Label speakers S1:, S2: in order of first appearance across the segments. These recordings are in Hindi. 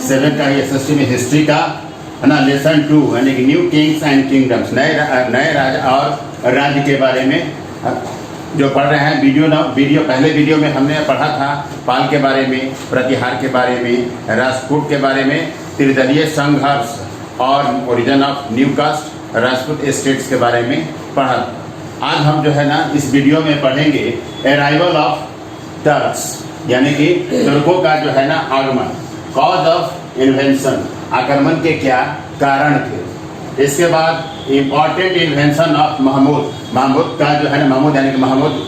S1: 7 का एसएसटी में हिस्ट्री का है ना लेसन 2 यानी कि न्यू किंग्स एंड किंगडम्स, नए राजा और राज्य के बारे में जो पढ़ रहे हैं। पहले वीडियो में हमने पढ़ा था पाल के बारे में, प्रतिहार के बारे में, राजपूत के बारे में, त्रिदलीय संघर्ष और origin of new caste Rajput states के बारे में पढ़ा था। आज हम जो है ना इस वीडियो में पढ़ेंगे अराइवल ऑफ टर्क्स यानी कि तुर्कों का जो है ना आगमन, कॉज ऑफ इन्वेंशन, आक्रमण के क्या कारण थे। इसके बाद इम्पॉर्टेंट इन्वेंशन ऑफ महमूद का जो है ना, महमूद यानी कि महमूद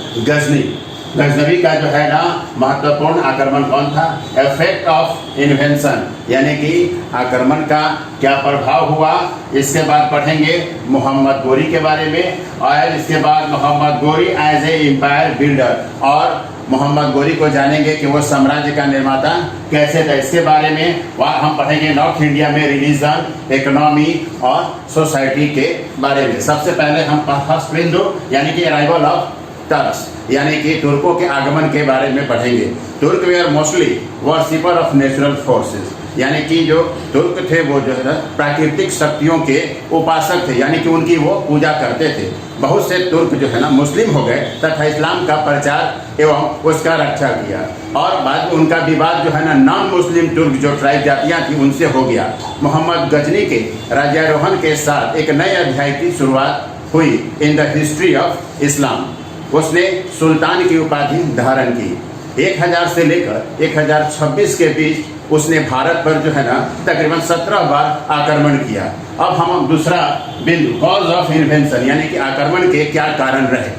S1: गजनवी का जो है ना महत्वपूर्ण आक्रमण कौन था। इफेक्ट ऑफ इन्वेंशन यानी कि आक्रमण का क्या प्रभाव हुआ। इसके बाद पढ़ेंगे मोहम्मद गोरी के बारे में, और इसके बाद Mohammad Ghori as a empire builder, और मोहम्मद गोरी को जानेंगे कि वो साम्राज्य का निर्माता कैसे था। इसके बारे में हम पढ़ेंगे नॉर्थ इंडिया में रिलीजन, इकोनॉमी और सोसाइटी के बारे में। सबसे पहले हम फर्स्ट बिंदु यानी कि अराइवल ऑफ टर्क्स यानी कि तुर्कों के आगमन के बारे में पढ़ेंगे। Turk were mostly worshipper of natural forces यानी कि जो तुर्क थे वो जो है प्राकृतिक शक्तियों के उपासक थे, यानी कि उनकी वो पूजा करते थे। बहुत से तुर्क जो है ना मुस्लिम हो गए तथा इस्लाम का प्रचार एवं उसका रक्षा किया, और बाद में उनका विवाद जो है ना नॉन मुस्लिम तुर्क जो ट्राइब जातियाँ थी उनसे हो गया। मोहम्मद गजनी के राज्यारोहण के साथ एक नए अध्याय की शुरुआत हुई in the history of Islam. उसने सुल्तान की उपाधि धारण की। 1000 से लेकर 1026 के बीच उसने भारत पर जो है ना तकरीबन 17 बार आक्रमण किया। अब हम दूसरा बिंदु कॉज ऑफ इन्वेंशन यानी कि आक्रमण के क्या कारण रहे।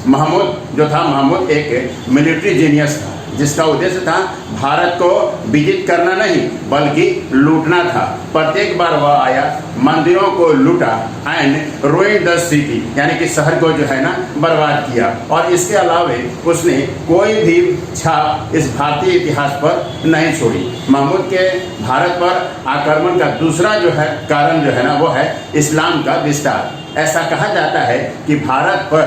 S1: महमूद एक मिलिट्री जीनियस था जिसका उद्देश्य था भारत को विजित करना नहीं बल्कि लूटना था। प्रत्येक बार वह आया, मंदिरों को लूटा एंड रूइंड द सिटी यानी कि शहर को जो है ना बर्बाद किया, और इसके अलावे उसने कोई भी छाप इस भारतीय इतिहास पर नहीं छोड़ी। महमूद के भारत पर आक्रमण का दूसरा जो है कारण जो है ना वो है इस्लाम का विस्तार। ऐसा कहा जाता है कि भारत पर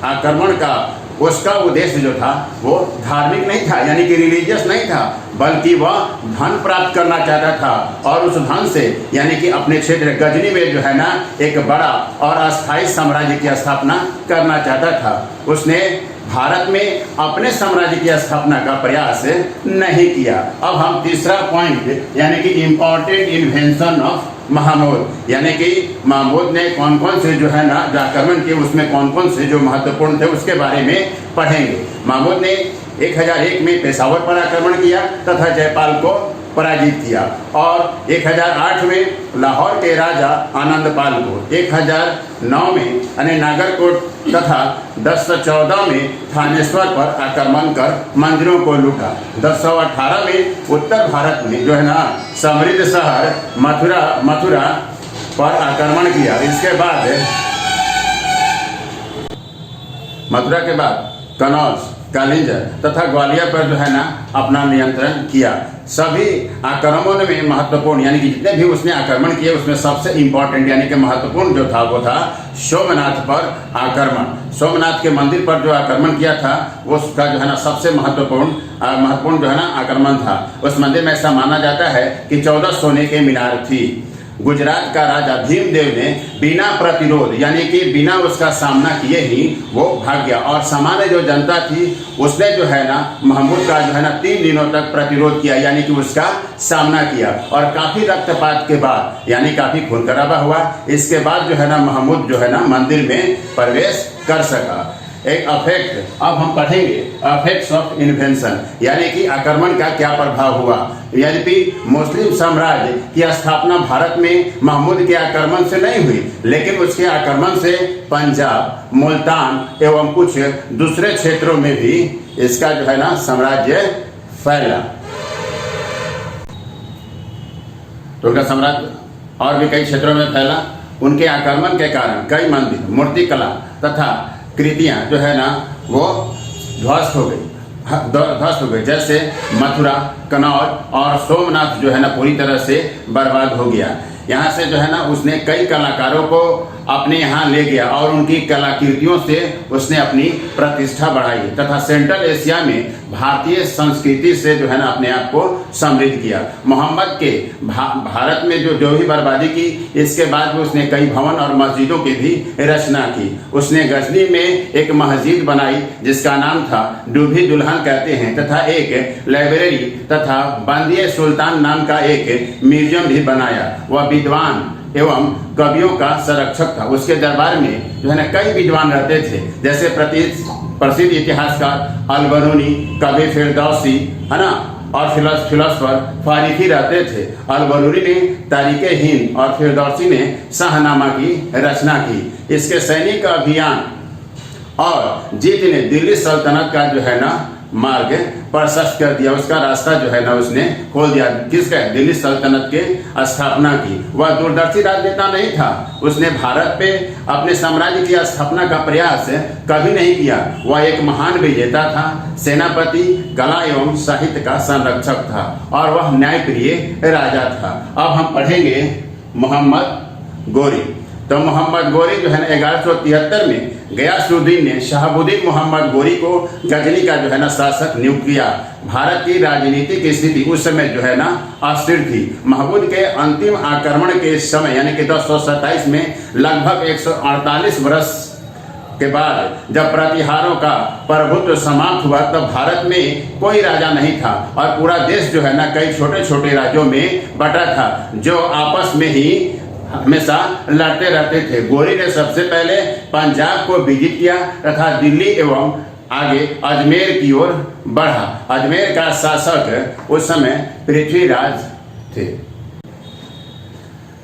S1: आक्रमण का उसका उद्देश्य जो था वो धार्मिक नहीं था यानी कि रिलीजियस नहीं था, बल्कि वह धन प्राप्त करना चाहता था, और उस धन से यानी कि अपने क्षेत्र गजनी में जो है ना एक बड़ा और अस्थायी साम्राज्य की स्थापना करना चाहता था। उसने भारत में अपने साम्राज्य की स्थापना का प्रयास नहीं किया। अब हम तीसरा पॉइंट यानी कि इम्पोर्टेंट इन्वेंशन ऑफ महमूद यानी कि महमूद ने कौन कौन से जो है ना जो आक्रमण किए उसमें कौन कौन से जो महत्वपूर्ण थे उसके बारे में पढ़ेंगे। महमूद ने 1001 में पेशावर पर आक्रमण किया तथा जयपाल को पराजित किया, और 1008 में लाहौर के राजा आनंदपाल को, 1009 में यानी नागरकोट तथा 1014 में थानेश्वर पर आक्रमण कर मंदिरों को लूटा। 1018 में उत्तर भारत में जो है ना समृद्ध शहर मथुरा पर आक्रमण किया। इसके बाद मथुरा के बाद कनौज, कालिंजर तथा ग्वालियर पर जो है ना अपना नियंत्रण किया। सभी आक्रमणों में महत्वपूर्ण यानी कि जितने भी उसने आक्रमण किए उसमें सबसे इम्पोर्टेंट यानी कि महत्वपूर्ण जो था वो था सोमनाथ पर आक्रमण। सोमनाथ के मंदिर पर जो आक्रमण किया था वो उसका जो है ना सबसे महत्वपूर्ण जो है ना आक्रमण था। उस मंदिर में ऐसा माना जाता है कि 14 सोने के मीनार थी। गुजरात का राजा भीमदेव ने बिना प्रतिरोध यानी कि बिना उसका सामना किए ही वो भाग गया, और सामान्य जो जनता थी उसने जो है ना महमूद का जो है ना 3 दिनों तक प्रतिरोध किया यानी कि उसका सामना किया, और काफी रक्तपात के बाद यानी काफी खून खराबा हुआ। इसके बाद जो है ना महमूद जो है ना मंदिर में प्रवेश कर सका। एक अफेक्ट अब हम पढ़ेंगे अफेक्ट्स ऑफ इन्वेंशन यानी कि आक्रमण का क्या प्रभाव हुआ। यद्यपि मुस्लिम साम्राज्य की स्थापना भारत में महमूद के आक्रमण से नहीं हुई, लेकिन उसके आक्रमण से पंजाब, मुल्तान एवं कुछ दूसरे क्षेत्रों में भी इसका जो है ना साम्राज्य फैला। तुर्क साम्राज्य और भी कई क्षेत्रों में फैला। उनके आक्रमण के कारण कई मंदिर, मूर्तिकला तथा कृतियाँ जो है ना वो ध्वस्त हो गई, जैसे मथुरा, कनौज और सोमनाथ जो है ना पूरी तरह से बर्बाद हो गया। यहाँ से जो है ना उसने कई कलाकारों को अपने यहाँ ले गया और उनकी कलाकृतियों से उसने अपनी प्रतिष्ठा बढ़ाई तथा सेंट्रल एशिया में भारतीय संस्कृति से जो है ना अपने आप को समृद्ध किया। मोहम्मद के भारत में जो भी बर्बादी की, इसके बाद भी उसने कई भवन और मस्जिदों की भी रचना की। उसने गजनी में एक मस्जिद बनाई जिसका नाम था डूबी दुल्हन कहते हैं, तथा एक लाइब्रेरी तथा बंदिए सुल्तान नाम का एक म्यूजियम भी बनाया। वह विद्वान एवं कवियों का संरक्षक था। उसके दरबार में जो है ना कई विद्वान रहते थे, जैसे प्रसिद्ध इतिहासकार अल-बरूनी, कवि फिरदौसी, है ना, और फिलोसफर फारिकी रहते थे। अल-बरूनी ने तारीखे हिंद और फिरदौसी ने शाहनामा की रचना की। इसके सैनिक अभियान और जीत ने दिल्ली सल्तनत का जो है ना मार्ग प्रशस्त कर दिया, उसका रास्ता जो है ना उसने खोल दिया। किसका? दिल्ली सल्तनत के स्थापना की। वह दूरदर्शी राजनेता नहीं था, उसने भारत पे अपने साम्राज्य की स्थापना का प्रयास कभी नहीं किया। वह एक महान विजेता था, सेनापति, कला एवं साहित्य का संरक्षक था और वह न्यायप्रिय राजा था। अब हम पढ़ेंगे मोहम्मद गोरी। तो मोहम्मद गोरी जो है ना 1173 में गयासुद्दीन ने शहाबुद्दीन मोहम्मद गोरी को गजनी का जो है ना शासक नियुक्त किया। भारत की राजनीतिक स्थिति उस समय जो है ना अस्थिर थी। महमूद के अंतिम आक्रमण के समय यानी कि 1027 में लगभग 148 वर्ष के बाद जब प्रतिहारों का प्रभुत्व समाप्त हुआ, तब भारत में कोई राजा नहीं था और पूरा देश जो है ना कई छोटे छोटे राज्यों में बटा था जो आपस में ही हमेशा लड़ते रहते थे। गोरी ने सबसे पहले पंजाब को विजिट किया तथा दिल्ली एवं आगे अजमेर की ओर बढ़ा। अजमेर का शासक उस समय पृथ्वीराज थे।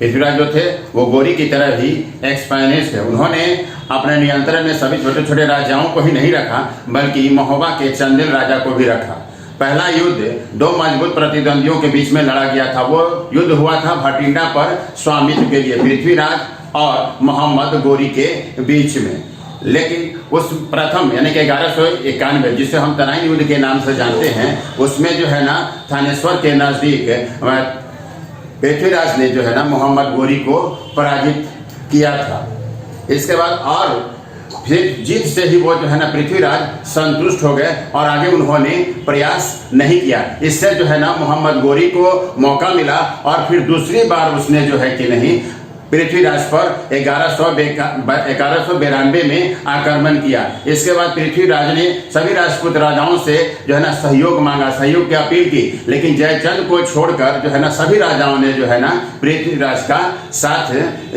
S1: पृथ्वीराज जो थे वो गोरी की तरह ही एक्सपेनिस्ट थे। उन्होंने अपने नियंत्रण में सभी छोटे छोटे राजाओं को ही नहीं रखा, बल्कि महोबा के चंदेल राजा को भी रखा। पहला युद्ध दो मजबूत प्रतिद्वंदियों के बीच में लड़ा गया था। वो युद्ध हुआ था भटिंडा पर स्वामित्व के लिए, पृथ्वीराज और मोहम्मद गोरी के बीच में। लेकिन उस प्रथम यानी कि 1191 जिसे हम तराइन युद्ध के नाम से जानते हैं, उसमें जो है ना थानेश्वर के नजदीक पृथ्वीराज ने जो है ना मोहम्मद गोरी को पराजित किया था। इसके बाद और फिर जीत से ही वो जो है ना पृथ्वीराज संतुष्ट हो गए और आगे उन्होंने प्रयास नहीं किया। इससे जो है ना मोहम्मद गोरी को मौका मिला और फिर दूसरी बार उसने जो है कि नहीं पृथ्वीराज पर 1192 में आक्रमण किया। इसके बाद पृथ्वीराज ने सभी राजपूत राजाओं से जो है ना सहयोग मांगा, सहयोग की अपील की, लेकिन जयचंद को छोड़कर जो है ना सभी राजाओं ने जो है ना पृथ्वीराज का साथ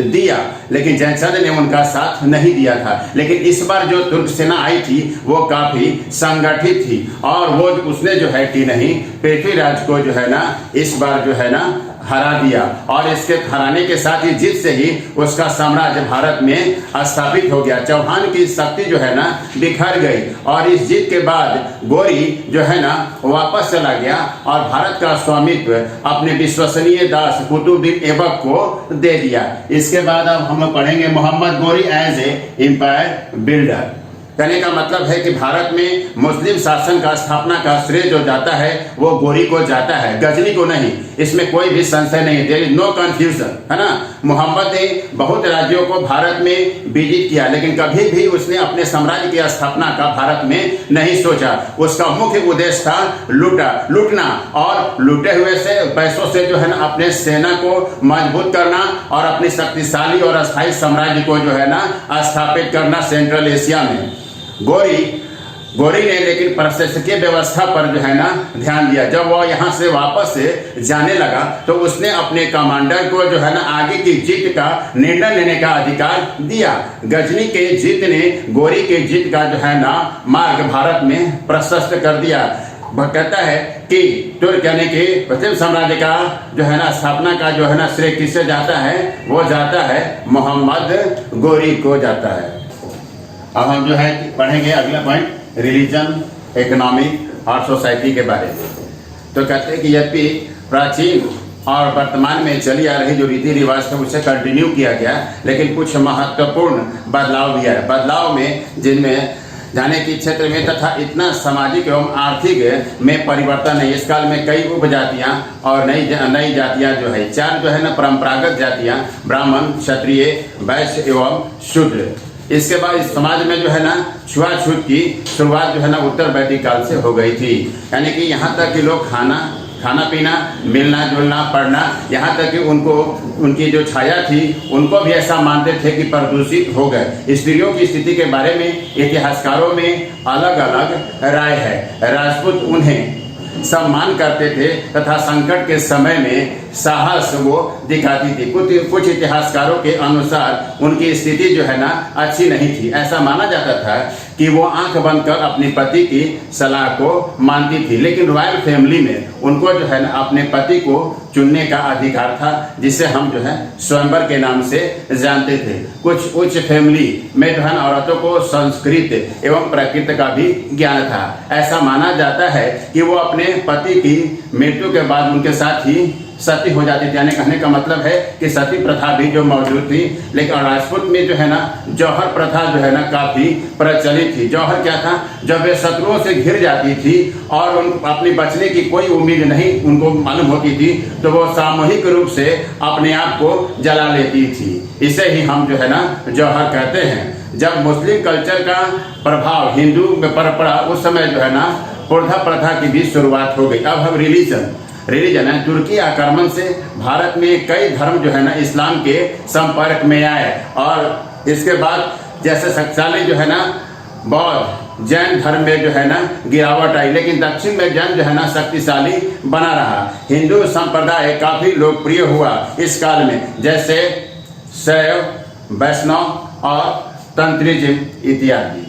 S1: दिया, लेकिन जयचंद ने उनका साथ नहीं दिया था। लेकिन इस बार जो तुर्क सेना आई थी वो काफी संगठित थी और वो उसने जो है कि नहीं पृथ्वीराज को जो है ना इस बार जो है ना हरा दिया और इसके हराने के साथ ही जीत से ही उसका साम्राज्य भारत में स्थापित हो गया। चौहान की शक्ति जो है ना बिखर गई और इस जीत के बाद गोरी जो है ना वापस चला गया और भारत का स्वामित्व अपने विश्वसनीय दास कुतुबुद्दीन ऐबक को दे दिया। इसके बाद अब हम लोग पढ़ेंगे Mohammad Ghori as a empire builder. कहने का मतलब है कि भारत में मुस्लिम शासन का स्थापना का श्रेय जो जाता है वो गोरी को जाता है, गजनी को नहीं। इसमें कोई भी संशय नहीं, देयर इज नो कंफ्यूजन, है ना। मोहम्मद ने बहुत राज्यों को भारत में विजिट किया, लेकिन कभी भी उसने अपने साम्राज्य की स्थापना का भारत में नहीं सोचा। उसका मुख्य उद्देश्य था लूटना और लूटे हुए से पैसों से जो है ना अपने सेना को मजबूत करना और अपनी शक्तिशाली और अस्थायी साम्राज्य को जो है ना स्थापित करना सेंट्रल एशिया में। गोरी ने लेकिन प्रशासकीय व्यवस्था पर जो है ना ध्यान दिया। जब वह यहाँ से वापस जाने लगा तो उसने अपने कमांडर को जो है ना आगे की जीत का निर्णय लेने का अधिकार दिया। गजनी के जीत ने गोरी के जीत का जो है ना मार्ग भारत में प्रशस्त कर दिया। वह कहता है कि तुर्क यानी कि पश्चिम साम्राज्य का जो है ना स्थापना का जो है ना श्रेय किससे जाता है, वो जाता है मोहम्मद गोरी को जाता है। अब हम जो है पढ़ेंगे अगला पॉइंट रिलीजन, इकोनॉमिक और सोसाइटी के बारे में। तो कहते हैं कि यद्यपि प्राचीन और वर्तमान में चली आ रही जो रीति रिवाज था उसे कंटिन्यू किया गया, लेकिन कुछ महत्वपूर्ण बदलाव भी आए। बदलाव में जिनमें जाने के क्षेत्र में तथा इतना सामाजिक एवं आर्थिक में परिवर्तन है। इस काल में कई उपजातियां और नई जातियां जो है, चार जो है ना परंपरागत जातियां, ब्राह्मण, क्षत्रिय, वैश्य एवं शूद्र। इसके बाद इस समाज में जो है ना छुआछूत की शुरुआत जो है ना उत्तर वैदिक काल से हो गई थी। यानी कि यहाँ तक कि लोग खाना पीना, मिलना जुलना, पढ़ना, यहाँ तक कि उनकी जो छाया थी उनको भी ऐसा मानते थे कि प्रदूषित हो गए। स्त्रियों की स्थिति के बारे में इतिहासकारों में अलग अलग राय है। राजपूत उन्हें सम्मान करते थे तथा संकट के समय में साहस वो दिखाती थी। कुछ इतिहासकारों के अनुसार उनकी स्थिति जो है ना अच्छी नहीं थी। ऐसा माना जाता था कि वो आंख बंद कर अपने पति की सलाह को मानती थी, लेकिन रॉयल फैमिली में उनको जो है ना अपने पति को चुनने का अधिकार था, जिसे हम जो है स्वयंवर के नाम से जानते थे। कुछ उच्च फैमिली में जो है औरतों को संस्कृत एवं प्रकृति का भी ज्ञान था। ऐसा माना जाता है कि वो अपने पति की मृत्यु के बाद उनके साथ ही सती हो जाती थी। यानी कहने का मतलब है कि सती प्रथा भी जो मौजूद थी। लेकिन राजपूत में जो है ना जौहर प्रथा जो है ना काफी प्रचलित थी। जौहर क्या था? जब वे शत्रुओं से घिर जाती थी और अपने बचने की कोई उम्मीद नहीं उनको मालूम होती थी, तो वो सामूहिक रूप से अपने आप को जला लेती थी। इसे ही हम जो है ना जौहर कहते हैं। जब मुस्लिम कल्चर का प्रभाव हिंदू में पड़ा, उस समय जो है ना पुर्धा प्रथा की भी शुरुआत हो गई। अब हम रिलीजन है। तुर्की आक्रमण से भारत में कई धर्म जो है ना इस्लाम के संपर्क में आए और इसके बाद जैसे शक्तिशाली जो है ना बौद्ध जैन धर्म में जो है ना गिरावट आई, लेकिन दक्षिण में जैन जो है ना शक्तिशाली बना रहा। हिंदू संप्रदाय काफी लोकप्रिय हुआ इस काल में, जैसे शैव, वैष्णव और तंत्रिज्म इत्यादि।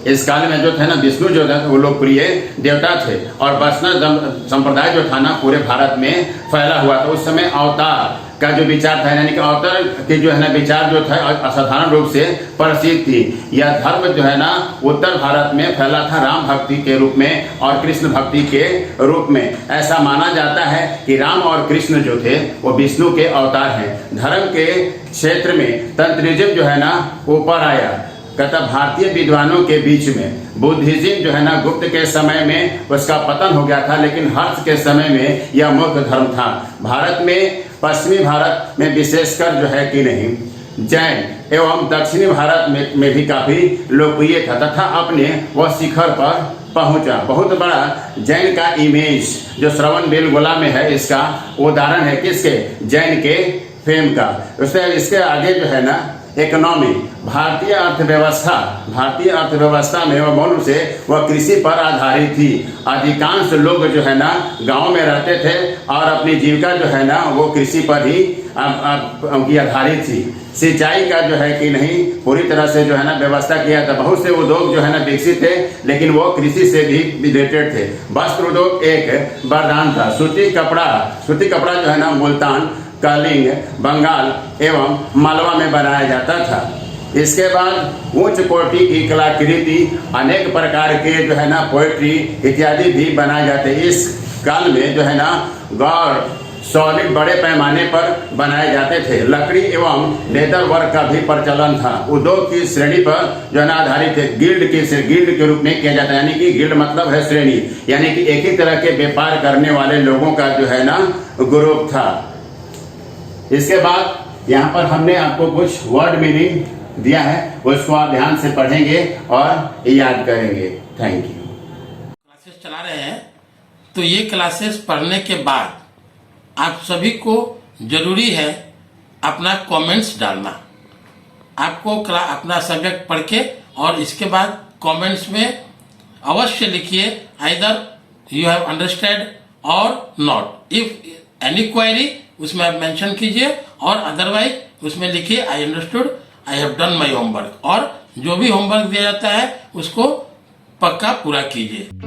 S1: इस काल में जो थे ना विष्णु जो था वो लोकप्रिय देवता थे और वैष्णव संप्रदाय जो था ना पूरे भारत में फैला हुआ था। उस समय अवतार का जो विचार था, यानी कि अवतार के जो है ना विचार जो था असाधारण रूप से प्रसिद्ध थी। यह धर्म जो है ना उत्तर भारत में फैला था राम भक्ति के रूप में और कृष्ण भक्ति के रूप में। ऐसा माना जाता है कि राम और कृष्ण जो थे वो विष्णु के अवतार हैं। धर्म के क्षेत्र में तंत्रिज्म जो है ना ऊपर आया। कहता भारतीय विद्वानों के बीच में बुद्धिज्म जो है ना गुप्त के समय में उसका पतन हो गया था, लेकिन हर्ष के समय में यह मुख्य धर्म था। भारत में पश्चिमी भारत में विशेषकर जो है कि नहीं जैन एवं दक्षिणी भारत में भी काफी लोकप्रिय था तथा अपने वह शिखर पर पहुंचा। बहुत बड़ा जैन का इमेज जो श्रवण बेलगोला में है, इसका उदाहरण है किसके? जैन के फेम का। उससे इसके आगे जो है ना इकोनॉमी, भारतीय अर्थव्यवस्था में वह मूल से वह कृषि पर आधारित थी। अधिकांश लोग जो है ना गांव में रहते थे और अपनी जीविका जो है ना वो कृषि पर ही उनकी आधारित थी। सिंचाई का जो है कि नहीं पूरी तरह से जो है ना व्यवस्था किया था। बहुत से उद्योग जो है ना विकसित थे, लेकिन वो कृषि से भी रिलेटेड थे। वस्त्र उद्योग एक वरदान था। सूती कपड़ा जो है ना मुल्तान, कलिंग, बंगाल एवं मालवा में बनाया जाता था। इसके बाद उच्च कोटि की कलाकृति, अनेक प्रकार के जो है ना पोएट्री इत्यादि भी बनाए जाते। इस काल में जो है ना गौर सॉलिड बड़े पैमाने पर बनाए जाते थे। लकड़ी एवं लेदर वर्क का भी प्रचलन था। उद्योग की श्रेणी पर जो है ना आधारित है। गिल्ड के रूप में किया जाता है, यानी कि गिल्ड मतलब है श्रेणी, यानी कि एक ही तरह के व्यापार करने वाले लोगों का जो है ना ग्रुप था। इसके बाद यहाँ पर हमने आपको कुछ वर्ड मीनिंग दिया है, उसको आप ध्यान से पढ़ेंगे और याद करेंगे। Thank you.
S2: क्लासेस चला रहे हैं, तो ये क्लासेस पढ़ने के बाद आप सभी को जरूरी है अपना कमेंट्स डालना। आपको अपना सब्जेक्ट पढ़ के और इसके बाद कमेंट्स में अवश्य लिखिए आइदर यू हैव अंडरस्टैंड और नॉट। इफ एनी क्वेरी उसमें आप मेंशन कीजिए और अदरवाइज उसमें लिखिए I understood, I have done my homework. और जो भी होमवर्क दिया जाता है उसको पक्का पूरा कीजिए।